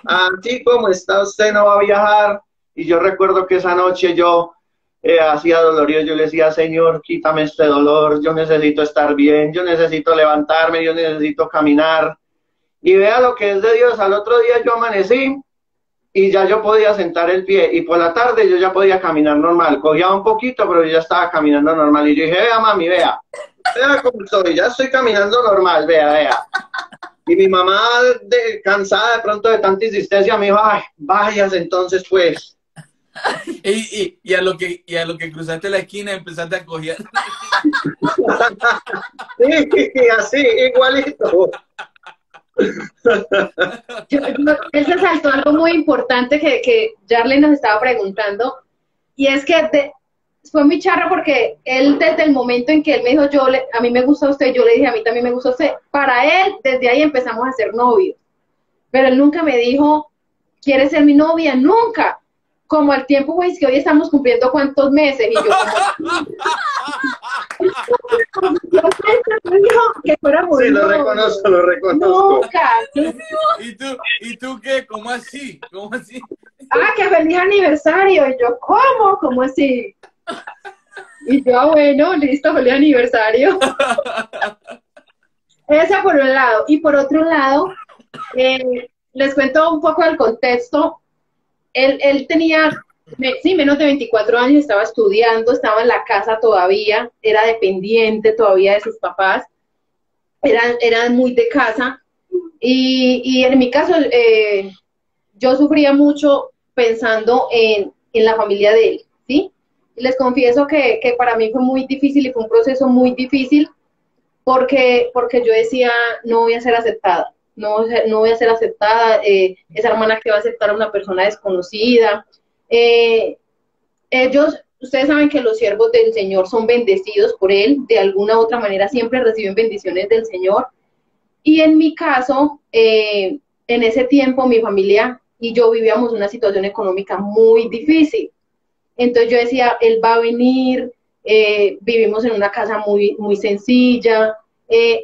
así como está usted no va a viajar. Y yo recuerdo que esa noche yo hacía dolorido, yo le decía, Señor, quítame este dolor, yo necesito estar bien, yo necesito levantarme, yo necesito caminar, y vea lo que es de Dios, al otro día yo amanecí, y ya yo podía sentar el pie, y por la tarde yo ya podía caminar normal, cogía un poquito, pero yo ya estaba caminando normal, y yo dije, vea mami, vea cómo estoy, ya estoy caminando normal, vea, y mi mamá, cansada de pronto de tanta insistencia, me dijo, ay, váyase entonces pues.
Y a lo que cruzaste la esquina empezaste a coger.
Sí, así, igualito.
Él se saltó algo muy importante que Jarley nos estaba preguntando, y es que fue muy charro porque él desde el momento en que él me dijo, a mí me gusta usted, yo le dije, a mí también me gusta usted, para él desde ahí empezamos a ser novios, pero él nunca me dijo, ¿quieres ser mi novia? Nunca. Como al tiempo, güey, que hoy estamos cumpliendo cuántos meses, y yo como... Que fuera muy
Sí, lo reconozco, lo reconozco.
Nunca.
¿Y tú qué? ¿Cómo así? ¿Cómo así?
Ah, que feliz aniversario. Y yo, ¿cómo? ¿Cómo así? Y yo, bueno, listo, feliz aniversario. Esa por un lado. Y por otro lado, les cuento un poco del contexto. Él tenía, sí, menos de 24 años, estaba estudiando, estaba en la casa todavía, era dependiente todavía de sus papás, era muy de casa. Y en mi caso, yo sufría mucho pensando en la familia de él, ¿sí? Les confieso que para mí fue muy difícil y fue un proceso muy difícil porque yo decía, no voy a ser aceptada, no voy a ser aceptada, esa hermana que va a aceptar a una persona desconocida. Ustedes saben que los siervos del Señor son bendecidos por Él, de alguna u otra manera siempre reciben bendiciones del Señor. Y en mi caso, en ese tiempo mi familia y yo vivíamos una situación económica muy difícil. Entonces yo decía, él va a venir, vivimos en una casa muy, muy sencilla.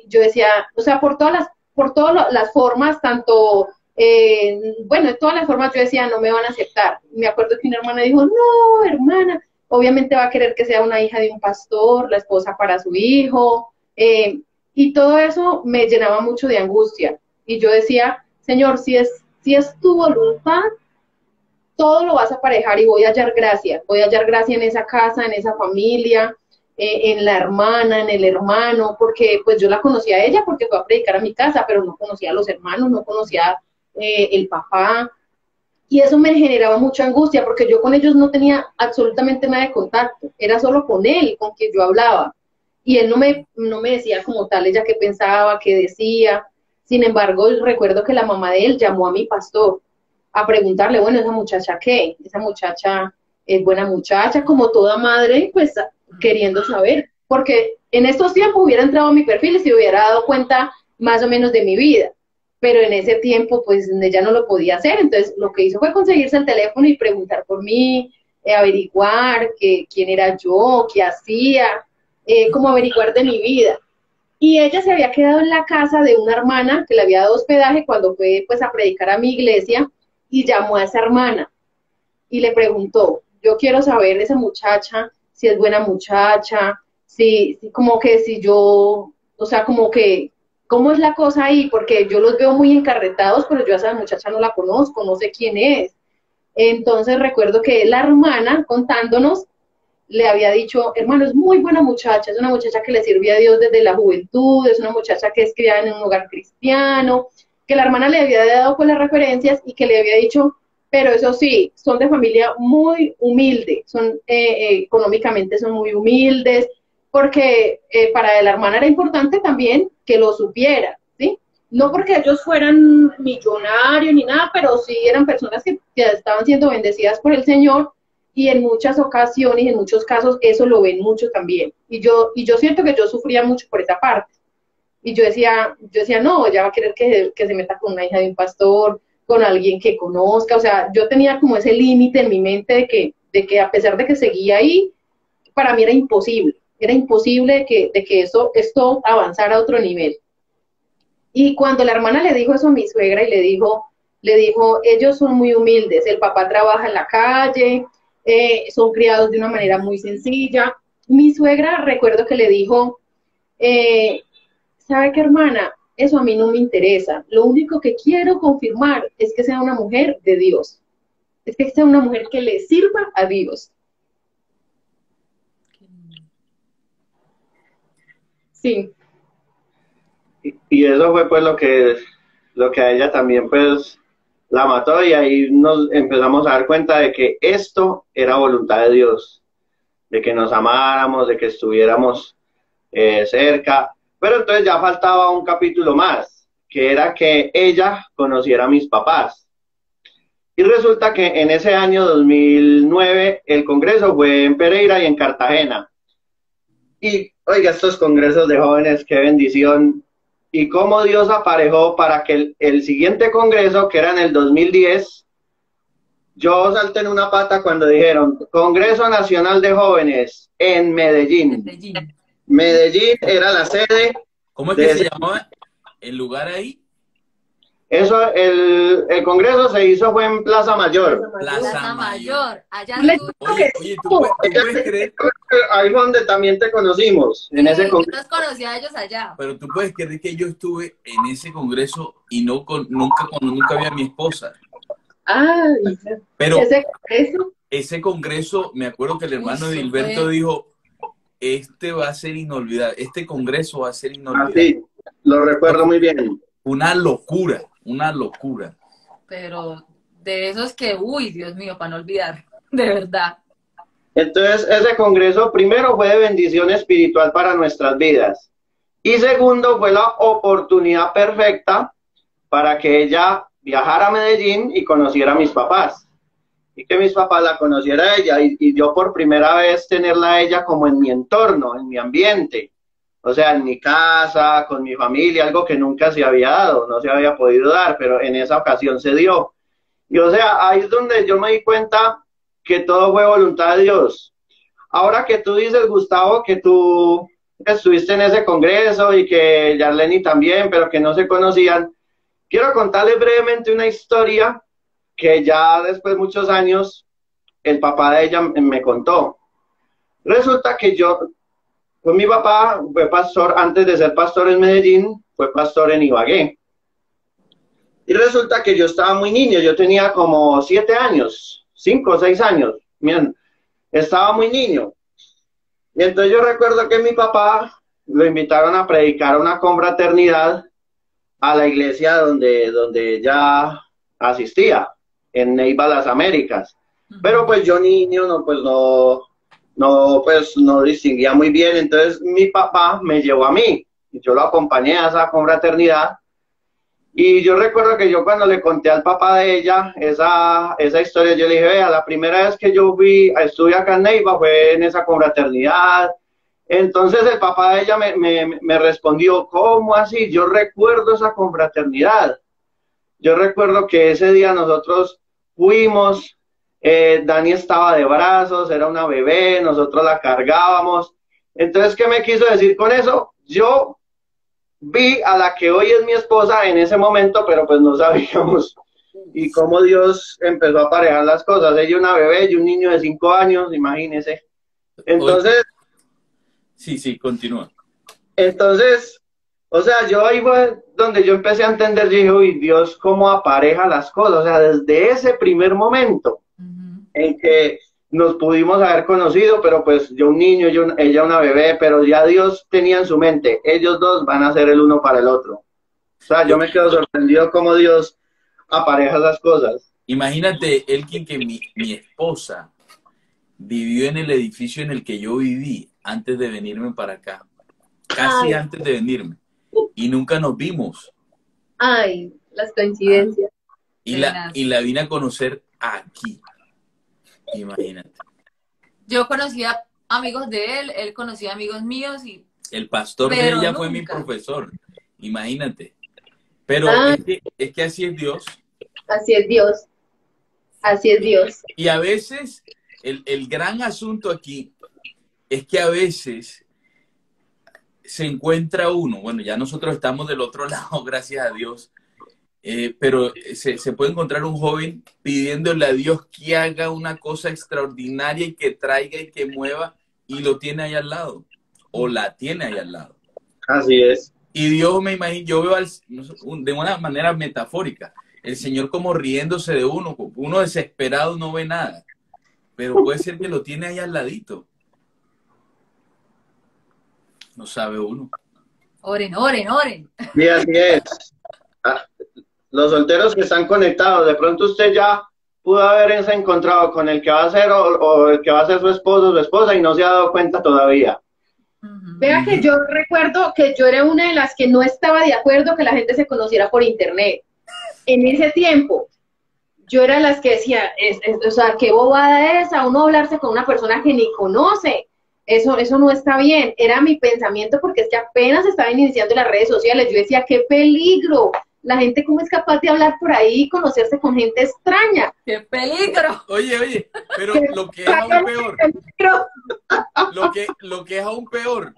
Yo decía, o sea, por todas las formas, tanto, bueno, de todas las formas yo decía, no me van a aceptar. Me acuerdo que una hermana dijo, no, hermana, obviamente va a querer que sea una hija de un pastor, la esposa para su hijo, y todo eso me llenaba mucho de angustia. Y yo decía, Señor, si es tu voluntad, todo lo vas a aparejar y voy a hallar gracia en esa casa, en esa familia, en la hermana, en el hermano, porque pues yo la conocía a ella porque fue a predicar a mi casa, pero no conocía a los hermanos, no conocía el papá, y eso me generaba mucha angustia porque yo con ellos no tenía absolutamente nada de contacto, era solo con él, con quien yo hablaba, y él no me decía como tal ella qué pensaba, qué decía. Sin embargo, recuerdo que la mamá de él llamó a mi pastor a preguntarle, bueno, ¿esa muchacha qué? Esa muchacha es buena muchacha, como toda madre, pues queriendo saber, porque en estos tiempos hubiera entrado a mi perfil y se hubiera dado cuenta más o menos de mi vida, pero en ese tiempo pues ella no lo podía hacer, entonces lo que hizo fue conseguirse el teléfono y preguntar por mí, averiguar quién era yo, qué hacía, como averiguar de mi vida. Y ella se había quedado en la casa de una hermana que le había dado hospedaje cuando fue pues a predicar a mi iglesia, y llamó a esa hermana y le preguntó, yo quiero saber esa muchacha, si es buena muchacha, como que si yo, o sea, como que, ¿cómo es la cosa ahí? Porque yo los veo muy encarretados, pero yo a esa muchacha no la conozco, no sé quién es. Entonces recuerdo que la hermana, contándonos, le había dicho, hermano, es muy buena muchacha, es una muchacha que le sirve a Dios desde la juventud, es una muchacha que es criada en un hogar cristiano, que la hermana le había dado pues las referencias y que le había dicho, pero eso sí, son de familia muy humilde, son económicamente son muy humildes, porque para la hermana era importante también que lo supiera, ¿sí? No porque ellos fueran millonarios ni nada, pero sí eran personas que estaban siendo bendecidas por el Señor, y en muchas ocasiones, en muchos casos, eso lo ven mucho también. Y yo siento que yo sufría mucho por esa parte. Y yo decía, no, ella va a querer que se meta con una hija de un pastor, con alguien que conozca. O sea, yo tenía como ese límite en mi mente de que a pesar de que seguía ahí, para mí era imposible de que esto avanzara a otro nivel. Y cuando la hermana le dijo eso a mi suegra y le dijo, ellos son muy humildes, el papá trabaja en la calle, son criados de una manera muy sencilla. Mi suegra, recuerdo que le dijo, ¿sabe qué, hermana? Eso a mí no me interesa. Lo único que quiero confirmar es que sea una mujer de Dios. Es que sea una mujer que le sirva a Dios. Sí.
Y eso fue pues lo que a ella también pues la mató, y ahí nos empezamos a dar cuenta de que esto era voluntad de Dios, de que nos amáramos, de que estuviéramos cerca. Pero entonces ya faltaba un capítulo más, que era que ella conociera a mis papás. Y resulta que en ese año 2009 el congreso fue en Pereira y en Cartagena. Y oiga, estos congresos de jóvenes, qué bendición. Y cómo Dios aparejó para que el siguiente congreso, que era en el 2010, yo salté en una pata cuando dijeron Congreso Nacional de Jóvenes en Medellín. Medellín era la sede.
¿Cómo es que se llamaba el lugar ahí?
Eso, el congreso se hizo fue en Plaza Mayor.
Plaza Mayor. Allá
Oye, ¿tú puedes creer?
Ahí fue donde también te conocimos, en ese
yo
congreso.
los conocí a ellos allá.
Pero tú puedes creer que yo estuve en ese congreso y nunca vi a mi esposa.
Ay,
Pero
eso.
ese congreso, me acuerdo que el hermano de Gilberto dijo, este va a ser inolvidable, este congreso va a ser inolvidable.
Sí, lo recuerdo muy bien.
Una locura, una locura.
Pero de esos que, uy, Dios mío, para no olvidar, de verdad.
Entonces, ese congreso primero fue de bendición espiritual para nuestras vidas. Y segundo, fue la oportunidad perfecta para que ella viajara a Medellín y conociera a mis papás. Y que mis papás la conociera a ella. Y yo por primera vez tenerla a ella como en mi entorno, en mi ambiente. O sea, en mi casa, con mi familia, algo que nunca se había dado, no se había podido dar, pero en esa ocasión se dio. Y o sea, ahí es donde yo me di cuenta que todo fue voluntad de Dios. Ahora que tú dices, Gustavo, que tú estuviste en ese congreso y que Yarleni también, pero que no se conocían, quiero contarles brevemente una historia que ya después de muchos años el papá de ella me contó. Resulta que pues mi papá fue pastor, antes de ser pastor en Medellín, fue pastor en Ibagué. Y resulta que yo estaba muy niño, yo tenía como 7 años, 5 o 6 años, miren, estaba muy niño. Y entonces yo recuerdo que mi papá lo invitaron a predicar a una confraternidad a la iglesia donde ella asistía, en Neiva Las Américas. Pero pues yo niño, no distinguía muy bien, entonces mi papá me llevó a mí, y yo lo acompañé a esa confraternidad, y yo recuerdo que yo cuando le conté al papá de ella esa historia, yo le dije, vea, la primera vez que yo estuve acá en Neiva fue en esa confraternidad. Entonces el papá de ella me respondió, ¿cómo así? Yo recuerdo esa confraternidad, yo recuerdo que ese día nosotros fuimos. Dani estaba de brazos, era una bebé, nosotros la cargábamos. Entonces, ¿qué me quiso decir con eso? Yo vi a la que hoy es mi esposa en ese momento, pero pues no sabíamos. Y cómo Dios empezó a aparejar las cosas. Ella una bebé y un niño de 5 años, imagínese. Entonces...
Sí, continúa.
Entonces, o sea, yo ahí fue donde yo empecé a entender, dije, uy, Dios, cómo apareja las cosas. O sea, desde ese primer momento en que nos pudimos haber conocido, pero pues yo un niño, ella una bebé, pero ya Dios tenía en su mente, ellos dos van a ser el uno para el otro. O sea, yo me quedo sorprendido cómo Dios apareja las cosas.
Imagínate, Elkin, que mi esposa vivió en el edificio en el que yo viví antes de venirme para acá, casi antes de venirme, y nunca nos vimos.
Ay, las coincidencias.
Y la vine a conocer aquí. Imagínate.
Yo conocía amigos de él, él conocía amigos míos y...
El pastor de ella fue mi profesor, imagínate. Pero es que así es Dios.
Así es Dios. Así es Dios.
Y a veces, el gran asunto aquí es que a veces se encuentra uno, bueno, ya nosotros estamos del otro lado, gracias a Dios, pero se puede encontrar un joven pidiéndole a Dios que haga una cosa extraordinaria y que traiga y que mueva, y lo tiene ahí al lado, o la tiene ahí al lado.
Así es.
Y Dios, me imagino, yo veo de una manera metafórica, el Señor como riéndose de uno desesperado no ve nada, pero puede ser que lo tiene ahí al ladito. No sabe uno.
Oren, oren, oren.
Sí, así es. Los solteros que están conectados, de pronto usted ya pudo haberse encontrado con el que va a ser o el que va a ser su esposo o su esposa y no se ha dado cuenta todavía.
Vea que yo recuerdo que yo era una de las que no estaba de acuerdo que la gente se conociera por internet. En ese tiempo, yo era las que decía, o sea, qué bobada es a uno hablarse con una persona que ni conoce. Eso no está bien. Era mi pensamiento porque es que apenas estaban iniciando las redes sociales. Yo decía, qué peligro. La gente cómo es capaz de hablar por ahí y conocerse con gente extraña.
¡Qué peligro!
Oye, pero lo que es aún peor, lo que es aún peor,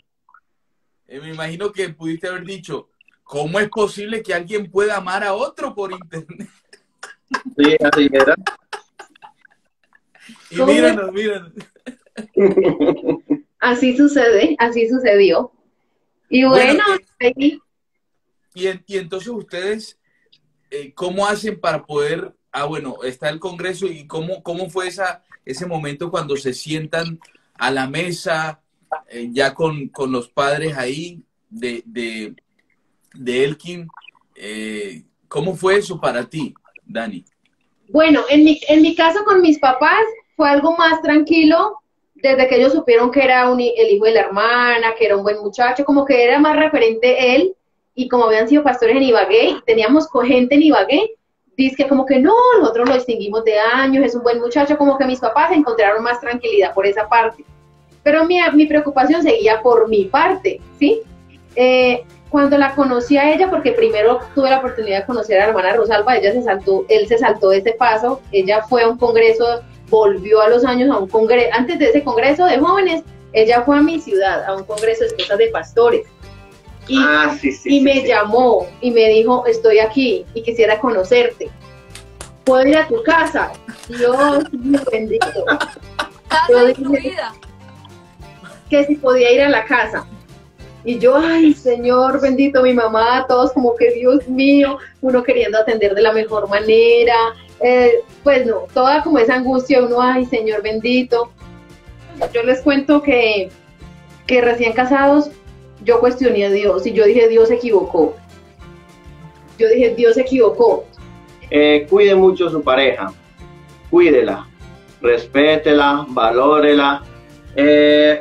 Me imagino que pudiste haber dicho, ¿cómo es posible que alguien pueda amar a otro por internet?
Sí, así era.
Y míranos, míranos.
Así sucede, así sucedió. Y bueno, ahí...
y entonces ustedes, ¿cómo hacen para poder, bueno, está el Congreso y cómo fue ese momento cuando se sientan a la mesa, ya con los padres ahí de Elkin? ¿Cómo fue eso para ti, Dani?
Bueno, en mi caso con mis papás fue algo más tranquilo, desde que ellos supieron que era el hijo de la hermana, que era un buen muchacho, como que era más referente él, y como habían sido pastores en Ibagué, y teníamos gente en Ibagué, dice como que no, nosotros lo distinguimos de años, es un buen muchacho, como que mis papás encontraron más tranquilidad por esa parte. Pero mi preocupación seguía por mi parte, ¿sí? Cuando la conocí a ella, porque primero tuve la oportunidad de conocer a la hermana Rosalba, él se saltó ese paso, ella fue a un congreso, volvió a los años a un congreso, antes de ese congreso de jóvenes, ella fue a mi ciudad, a un congreso de esposas de pastores. Y me llamó y me dijo, estoy aquí y quisiera conocerte. ¿Puedo ir a tu casa? Dios mío bendito. Yo dije que si podía ir a la casa. Y yo, ay, Señor bendito, mi mamá, todos como que, Dios mío, uno queriendo atender de la mejor manera, pues no, toda como esa angustia, uno, ay, Señor bendito. Yo les cuento que recién casados, yo cuestioné a Dios y yo dije, Dios se equivocó. Yo dije, Dios se equivocó.
Cuide mucho su pareja, cuídela, respétela, valórela.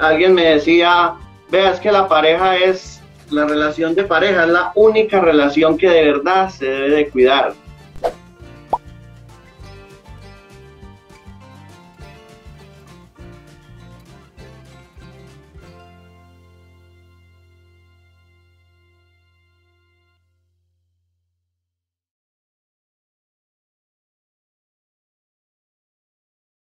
Alguien me decía, vea, es que la relación de pareja es la única relación que de verdad se debe de cuidar.